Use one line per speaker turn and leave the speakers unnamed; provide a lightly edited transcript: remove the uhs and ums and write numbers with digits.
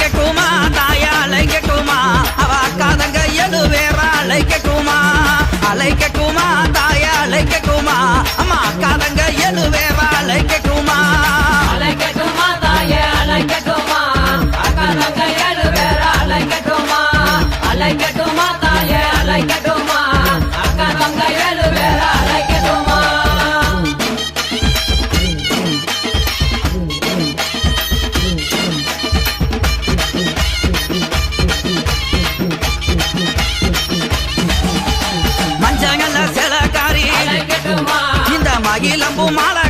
அலைக்கட்டுமா தாயா அலைக்கட்டுமா அவ அக்காதங்க எழுவேறா அலைக்கட்டுமா அலைக்கட்டுமா தாயா அலைக்கட்டுமா அம்மா அக்காதங்க எழுவேறா அலைக்கட்டுமா
அலைக்கட்டுமா தாயே அலைக்கட்டுமா அக்காதங்க எழுவேறா அலைக்கட்டுமா அலைக்கட்டுமா தாயே அலைக்கட்டுமா அக்காதங்க எழுவேறா அலைக்கட்டுமா
மஞ்சங்கல்ல சிலக்காரி இந்த மகிழம்பு மாலை